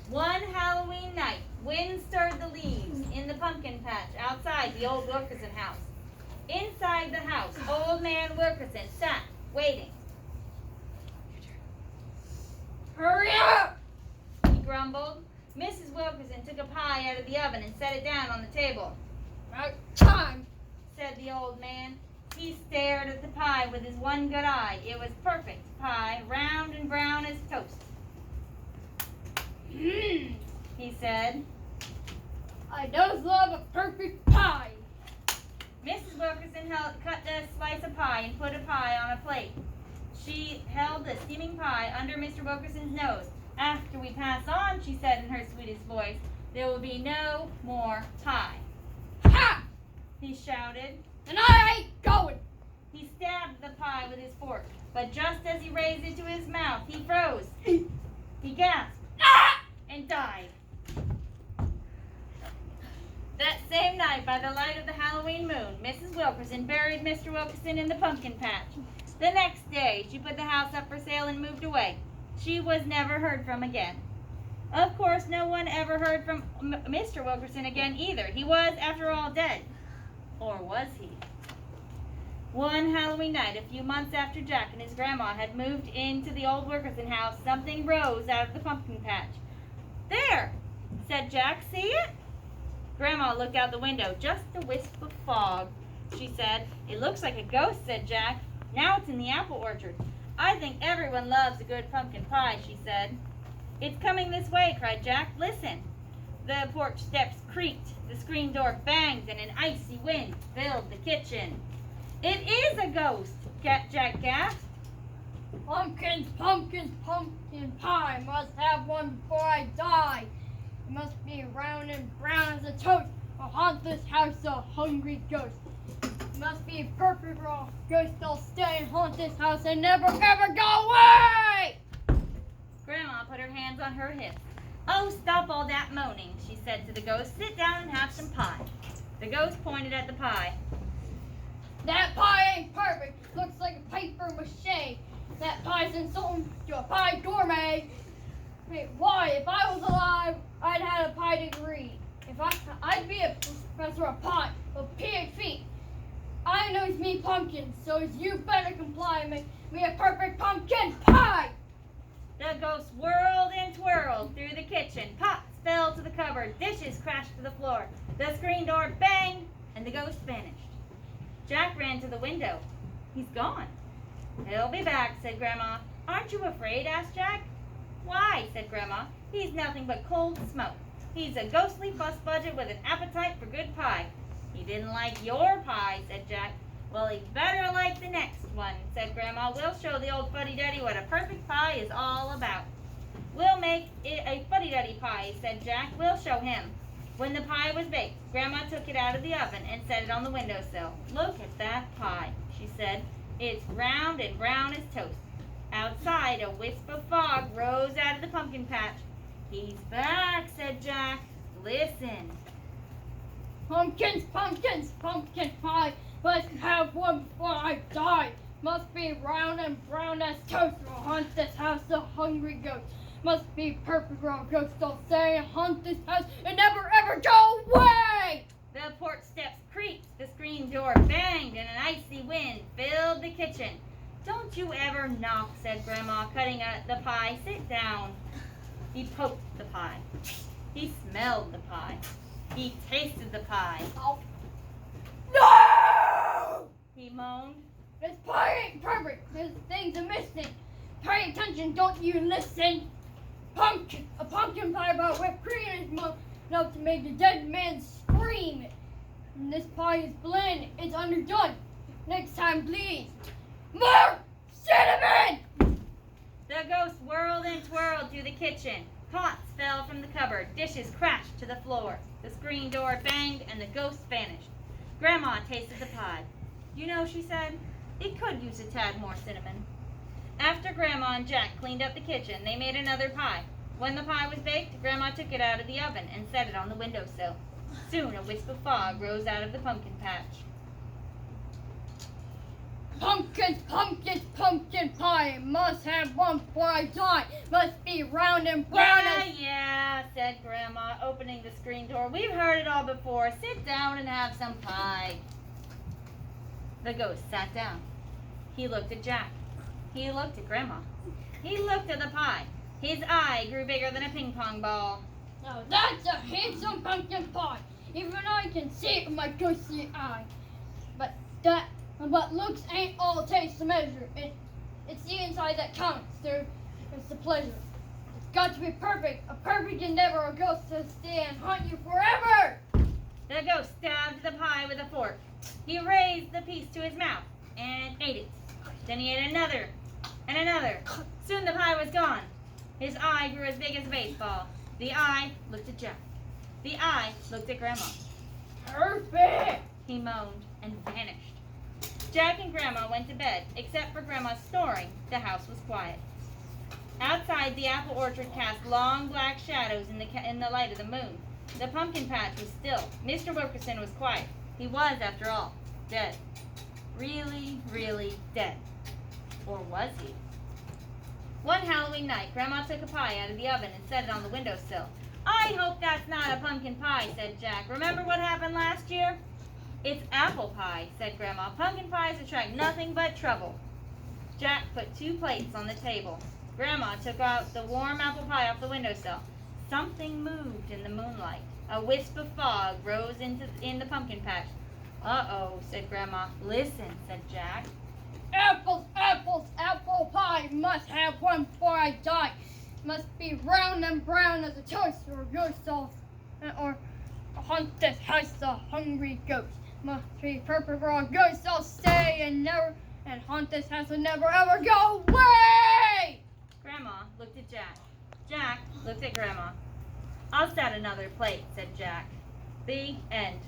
One Halloween night, wind stirred the leaves in the pumpkin patch outside the old Wilkerson house. Inside the house, old man Wilkerson sat, waiting. Hurry up! He grumbled. Mrs. Wilkerson took a pie out of the oven and set it down on the table. About time, said the old man. He stared at the pie with his one good eye. It was perfect pie, round and brown as toast. He said. I does love a perfect pie. Mrs. Wilkerson cut a slice of pie and put a pie on a plate. She held the steaming pie under Mr. Wilkerson's nose. After we pass on, she said in her sweetest voice, there will be no more pie. Ha! He shouted. And I ain't going. He stabbed the pie with his fork, but just as he raised it to his mouth, he froze. He gasped and died. That same night, by the light of the Halloween moon, Mrs. Wilkerson buried Mr. Wilkerson in the pumpkin patch. The next day, she put the house up for sale and moved away. She was never heard from again. Of course, no one ever heard from Mr. Wilkerson again either. He was, after all, dead. Or was he? One Halloween night, a few months after Jack and his grandma had moved into the old Wilkerson house, something rose out of the pumpkin patch. There, said Jack. See it? Grandma looked out the window. Just a wisp of fog, she said. It looks like a ghost, said Jack. Now it's in the apple orchard. I think everyone loves a good pumpkin pie, she said. It's coming this way, cried Jack. Listen. The porch steps creaked, the screen door banged, and an icy wind filled the kitchen. It is a ghost, Jack gasped. Pumpkins, pumpkins, pumpkin pie. Must have one before I die. It must be round and brown as a toast. Will haunt this house a hungry ghost. It must be a perfect raw ghost. I'll stay and haunt this house and never ever go away. Grandma put her hands on her hips. Oh, stop all that moaning, she said to the ghost. Sit down and have some pie. The ghost pointed at the pie. That pie ain't perfect. Looks like a paper mache. That pie's insulting to a pie gourmet. Wait, why? If I was alive, I'd had a pie degree. I'd be a professor of pie, a PhD. I knows me pumpkins, so you better comply and make me a perfect pumpkin pie. The ghost whirled and twirled through the kitchen. Pots fell to the cupboard. Dishes crashed to the floor. The screen door banged, and the ghost vanished. Jack ran to the window. He's gone. He'll be back, said Grandma. Aren't you afraid? Asked Jack. Why? Said Grandma. He's nothing but cold smoke. He's a ghostly fuss budget with an appetite for good pie. He didn't like your pie, said Jack. Well, he better like the next one, said Grandma. We'll show the old fuddy-duddy what a perfect pie is all about. We'll make it a fuddy-duddy pie, said Jack. We'll show him. When the pie was baked, Grandma took it out of the oven and set it on the windowsill. Look at that pie, she said. It's round and brown as toast. Outside, a wisp of fog rose out of the pumpkin patch. He's back, said Jack. Listen. Pumpkins, pumpkins, pumpkin pie. Must have one before I die. Must be round and brown as toast. Will haunt this house a hungry ghost. Must be perfect raw ghost. I'll say and haunt this house and never ever go away. The porch steps creaked, the screen door banged, and an icy wind filled the kitchen. Don't you ever knock, said Grandma, cutting the pie. Sit down. He poked the pie. He smelled the pie. He tasted the pie. Oh. No! He moaned. This pie ain't perfect. There's things are missing. Pay attention, don't you listen. A pumpkin pie about whipped cream is enough to make a dead man scream. And this pie is bland. It's underdone. Next time, please. More cinnamon! The ghost whirled and twirled through the kitchen. Pots fell from the cupboard. Dishes crashed to the floor. The screen door banged, and the ghost vanished. Grandma tasted the pie. You know, she said, it could use a tad more cinnamon. After Grandma and Jack cleaned up the kitchen, they made another pie. When the pie was baked, Grandma took it out of the oven and set it on the windowsill. Soon a wisp of fog rose out of the pumpkin patch. Pumpkin pie. Must have one before I die. Must be round and brown Yeah, said Grandma, opening the screen door. We've heard it all before. Sit down and have some pie. The ghost sat down. He looked at Jack. He looked at Grandma. He looked at the pie. His eye grew bigger than a ping pong ball. Now that's a handsome pumpkin pie. Even I can see it with my ghostly eye. But looks ain't all taste to measure. It's the inside that counts. It's the pleasure. It's got to be perfect. A perfect endeavor, a ghost to stay and haunt you forever. The ghost stabbed the pie with a fork. He raised the piece to his mouth and ate it. Then he ate another and another. Soon the pie was gone. His eye grew as big as a baseball. The eye looked at Jack. The eye looked at Grandma. Perfect! He moaned and vanished. Jack and Grandma went to bed. Except for Grandma's snoring, the house was quiet. Outside, the apple orchard cast long black shadows in the light of the moon. The pumpkin patch was still. Mr. Wilkerson was quiet. He was, after all, dead. Really, really dead. Or was he? One Halloween night, Grandma took a pie out of the oven and set it on the windowsill. I hope that's not a pumpkin pie, said Jack. Remember what happened last year? It's apple pie, said Grandma. Pumpkin pies attract nothing but trouble. Jack put 2 plates on the table. Grandma took out the warm apple pie off the windowsill. Something moved in the moonlight. A wisp of fog rose in the pumpkin patch. Uh-oh, said Grandma. Listen, said Jack. Apples, apple pie. Must have one before I die. Must be round and brown as a toast or a ghost or haunt this house a hungry ghost. Must be perfect or a ghost I'll stay and haunt this house and never ever go away. Grandma looked at Jack. Jack looked at Grandma. I'll set another plate, said Jack. The end.